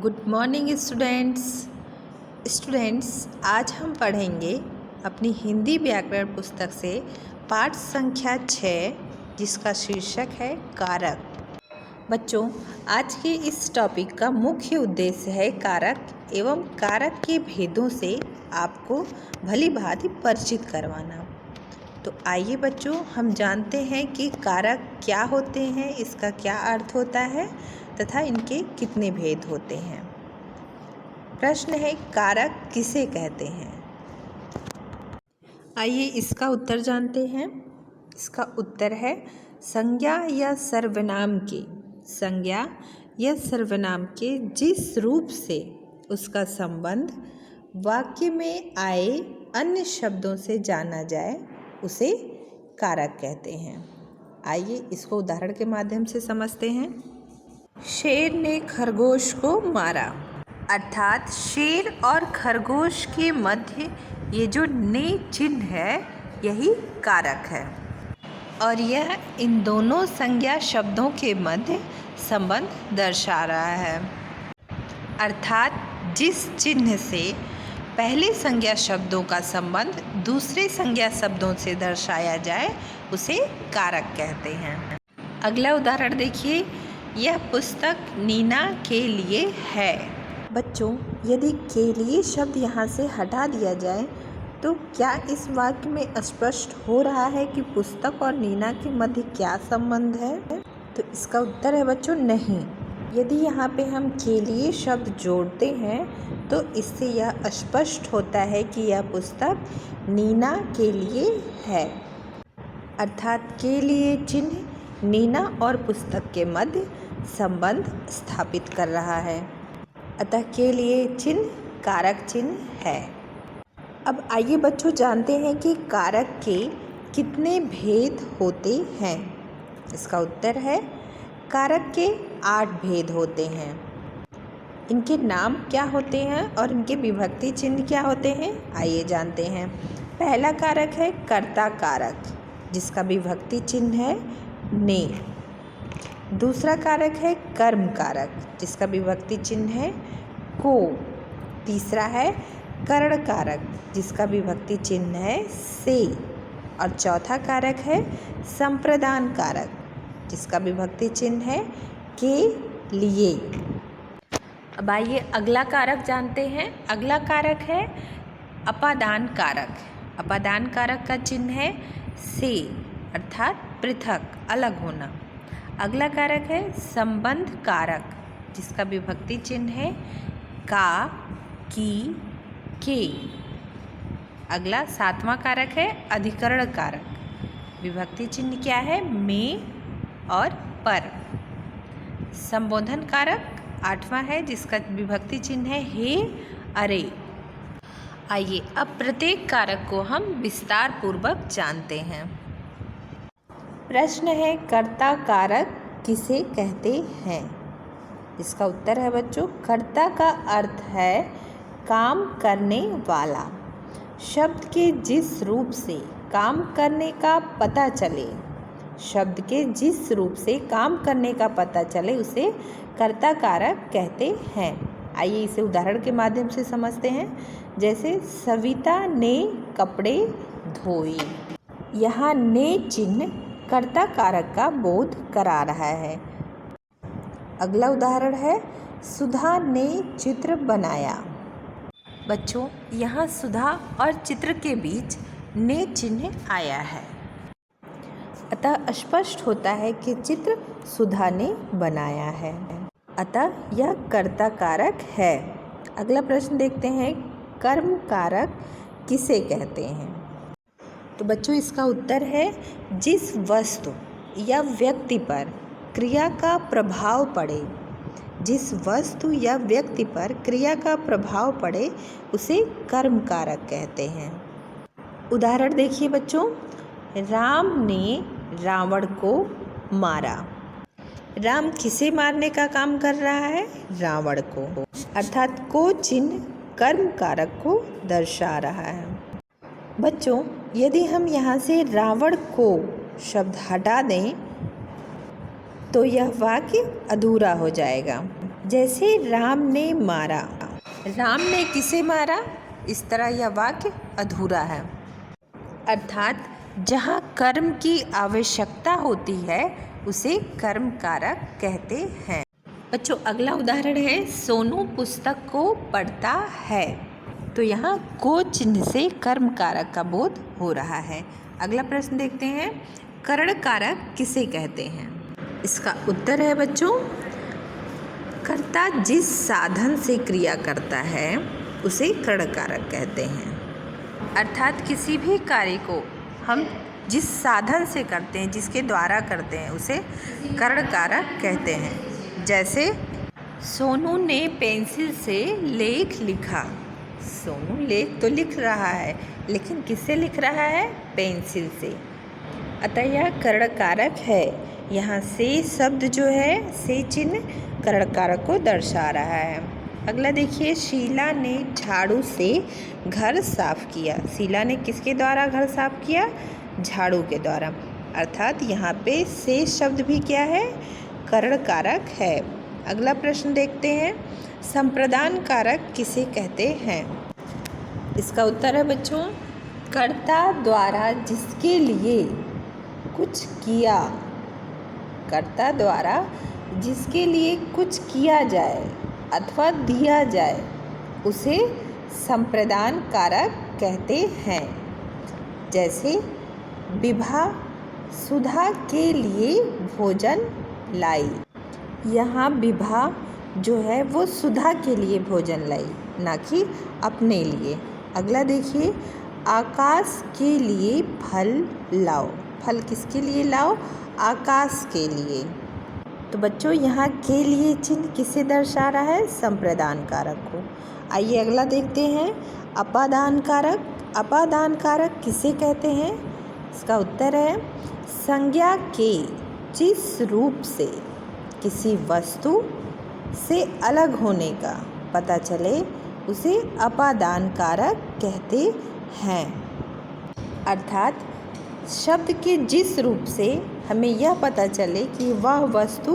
Good morning students आज हम पढ़ेंगे अपनी हिंदी व्याकरण पुस्तक से पाठ संख्या 6 जिसका शीर्षक है कारक। बच्चों, आज के इस टॉपिक का मुख्य उद्देश्य है कारक एवं कारक के भेदों से आपको भली भांति परिचित करवाना। तो आइए बच्चों, हम जानते हैं कि कारक क्या होते हैं, इसका क्या अर्थ होता है तथा इनके कितने भेद होते हैं। प्रश्न है, कारक किसे कहते हैं? आइए इसका उत्तर जानते हैं। इसका उत्तर है संज्ञा या सर्वनाम के जिस रूप से उसका संबंध वाक्य में आए अन्य शब्दों से जाना जाए उसे कारक कहते हैं। आइए इसको उदाहरण के माध्यम से समझते हैं। शेर ने खरगोश को मारा, अर्थात शेर और खरगोश के मध्य ये जो ने चिन्ह है यही कारक है और यह इन दोनों संज्ञा शब्दों के मध्य संबंध दर्शा रहा है। अर्थात जिस चिन्ह से पहले संज्ञा शब्दों का संबंध दूसरे संज्ञा शब्दों से दर्शाया जाए उसे कारक कहते हैं। अगला उदाहरण देखिए। यह पुस्तक नीना के लिए है। बच्चों, यदि के लिए शब्द यहाँ से हटा दिया जाए तो क्या इस वाक्य में स्पष्ट हो रहा है कि पुस्तक और नीना के मध्य क्या संबंध है? तो इसका उत्तर है बच्चों, नहीं। यदि यहाँ पे हम के लिए शब्द जोड़ते हैं तो इससे यह स्पष्ट होता है कि यह पुस्तक नीना के लिए है। अर्थात के लिए चिन्ह नीना और पुस्तक के मध्य संबंध स्थापित कर रहा है। अतः के लिए चिन्ह कारक चिन्ह है। अब आइए बच्चों जानते हैं कि कारक के कितने भेद होते हैं। इसका उत्तर है कारक के 8 भेद होते हैं। इनके नाम क्या होते हैं और इनके विभक्ति चिन्ह क्या होते हैं, आइए जानते हैं। पहला कारक है कर्ता कारक जिसका विभक्ति चिन्ह है ने। दूसरा कारक है कर्म कारक जिसका विभक्ति चिन्ह है को। तीसरा है करण कारक जिसका विभक्ति चिन्ह है से। और चौथा कारक है संप्रदान कारक जिसका विभक्ति चिन्ह है के लिए। अब आइए अगला कारक जानते हैं। अगला कारक है अपादान कारक। अपादान कारक का चिन्ह है से, अर्थात पृथक, अलग होना। अगला कारक है संबंध कारक जिसका विभक्ति चिन्ह है का, की, के। अगला 7वां कारक है अधिकरण कारक। विभक्ति चिन्ह क्या है, में और पर। संबोधन कारक 8वां है जिसका विभक्ति चिन्ह है हे, अरे। आइए अब प्रत्येक कारक को हम विस्तार पूर्वक जानते हैं। प्रश्न है, कर्ता कारक किसे कहते हैं? इसका उत्तर है बच्चों, कर्ता का अर्थ है काम करने वाला। शब्द के जिस रूप से काम करने का पता चले, शब्द के जिस रूप से काम करने का पता चले उसे कर्ता कारक कहते हैं। आइए इसे उदाहरण के माध्यम से समझते हैं। जैसे सविता ने कपड़े धोए। यहाँ ने चिन्ह कर्ता कारक का बोध करा रहा है। अगला उदाहरण है सुधा ने चित्र बनाया। बच्चों, यहाँ सुधा और चित्र के बीच ने चिन्ह आया है, अतः स्पष्ट होता है कि चित्र सुधा ने बनाया है, अतः यह कर्ता कारक है। अगला प्रश्न देखते हैं, कर्म कारक किसे कहते हैं? तो बच्चों इसका उत्तर है जिस वस्तु या व्यक्ति पर क्रिया का प्रभाव पड़े, जिस वस्तु या व्यक्ति पर क्रिया का प्रभाव पड़े उसे कर्म कारक कहते हैं। उदाहरण देखिए बच्चों। राम ने रावण को मारा। राम किसे मारने का काम कर रहा है? रावण को। अर्थात को चिन्ह कर्म कारक को दर्शा रहा है। बच्चों, यदि हम यहाँ से रावण को शब्द हटा दें तो यह वाक्य अधूरा हो जाएगा। जैसे राम ने मारा। राम ने किसे मारा? इस तरह यह वाक्य अधूरा है। अर्थात जहाँ कर्म की आवश्यकता होती है उसे कर्म कारक कहते हैं। बच्चों, अगला उदाहरण है, सोनू पुस्तक को पढ़ता है। तो यहाँ को चिन्ह से कर्म कारक का बोध हो रहा है। अगला प्रश्न देखते हैं, करण कारक किसे कहते हैं? इसका उत्तर है बच्चों, कर्ता जिस साधन से क्रिया करता है उसे करण कारक कहते हैं। अर्थात किसी भी कार्य को हम जिस साधन से करते हैं, जिसके द्वारा करते हैं, उसे करण कारक कहते हैं। जैसे सोनू ने पेंसिल से लेख लिखा। सोनू लेख तो लिख रहा है, लेकिन किससे लिख रहा है? पेंसिल से। अतः यह करण कारक है। यहाँ से शब्द जो है, से चिन्ह करण कारक को दर्शा रहा है। अगला देखिए, शीला ने झाड़ू से घर साफ किया। शीला ने किसके द्वारा घर साफ किया? झाड़ू के द्वारा। अर्थात यहाँ पे से शब्द भी क्या है? करण कारक है। अगला प्रश्न देखते हैं, संप्रदान कारक किसे कहते हैं? इसका उत्तर है बच्चों, कर्ता द्वारा जिसके लिए कुछ किया, कर्ता द्वारा जिसके लिए कुछ किया जाए अथवा दिया जाए उसे संप्रदान कारक कहते हैं। जैसे विभा सुधा के लिए भोजन लाई। यहाँ विभा जो है वो सुधा के लिए भोजन लाई, ना कि अपने लिए। अगला देखिए, आकाश के लिए फल लाओ। फल किसके लिए लाओ? आकाश के लिए। तो बच्चों, यहाँ के लिए चिन्ह किसे दर्शा रहा है? संप्रदान कारक को। आइए अगला देखते हैं, अपादान कारक। अपादान कारक किसे कहते हैं? इसका उत्तर है, संज्ञा के जिस रूप से किसी वस्तु से अलग होने का पता चले उसे अपादान कारक कहते हैं। अर्थात शब्द के जिस रूप से हमें यह पता चले कि वह वस्तु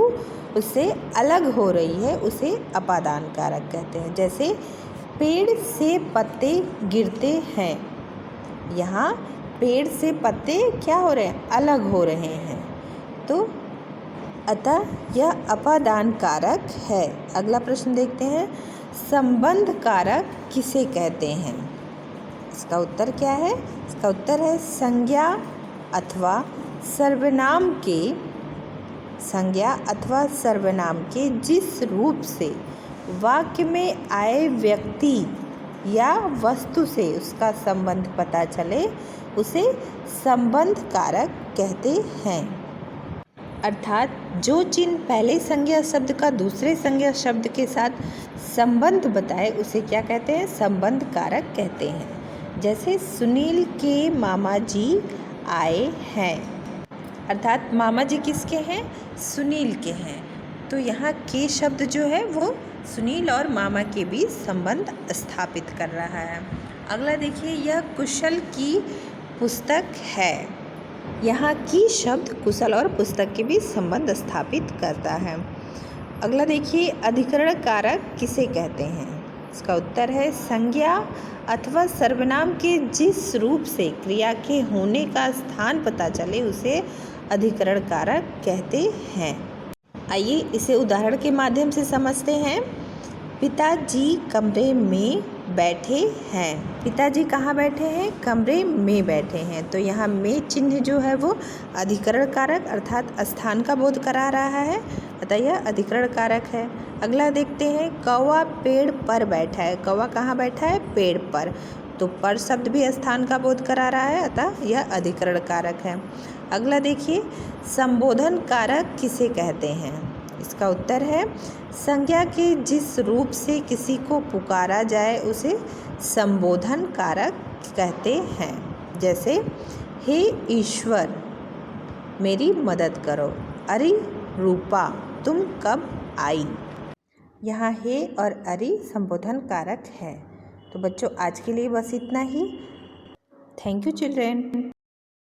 उससे अलग हो रही है उसे अपादान कारक कहते हैं। जैसे पेड़ से पत्ते गिरते हैं। यहाँ पेड़ से पत्ते क्या हो रहे हैं? अलग हो रहे हैं। तो अतः यह अपादान कारक है। अगला प्रश्न देखते हैं, संबंध कारक किसे कहते हैं? इसका उत्तर क्या है? इसका उत्तर है, संज्ञा अथवा सर्वनाम के, संज्ञा अथवा सर्वनाम के जिस रूप से वाक्य में आए व्यक्ति या वस्तु से उसका संबंध पता चले उसे संबंध कारक कहते हैं। अर्थात जो चिन्ह पहले संज्ञा शब्द का दूसरे संज्ञा शब्द के साथ संबंध बताए उसे क्या कहते हैं? संबंध कारक कहते हैं। जैसे सुनील के मामा जी आए हैं। अर्थात मामा जी किसके हैं? सुनील के हैं। तो यहाँ के शब्द जो है वो सुनील और मामा के बीच संबंध स्थापित कर रहा है। अगला देखिए, यह कुशल की पुस्तक है। यहाँ की शब्द कुशल और पुस्तक के बीच संबंध स्थापित करता है। अगला देखिए, अधिकरण कारक किसे कहते हैं? इसका उत्तर है, संज्ञा अथवा सर्वनाम के जिस रूप से क्रिया के होने का स्थान पता चले उसे अधिकरण कारक कहते हैं। आइए इसे उदाहरण के माध्यम से समझते हैं। पिताजी कमरे में बैठे हैं। पिताजी कहाँ बैठे हैं? कमरे में बैठे हैं। तो यहाँ में चिन्ह जो है वो अधिकरण कारक अर्थात स्थान का बोध करा रहा है, अतः यह अधिकरण कारक है। अगला देखते हैं, कौवा पेड़ पर बैठा है। कौवा कहाँ बैठा है? पेड़ पर। तो पर शब्द भी स्थान का बोध करा रहा है, अतः यह अधिकरण कारक है। अगला देखिए, संबोधन कारक किसे कहते हैं? इसका उत्तर है, संज्ञा के जिस रूप से किसी को पुकारा जाए उसे संबोधन कारक कहते हैं। जैसे हे ईश्वर मेरी मदद करो, अरे रूपा तुम कब आई। यहाँ हे और अरे संबोधन कारक है। तो बच्चों, आज के लिए बस इतना ही। Thank you children.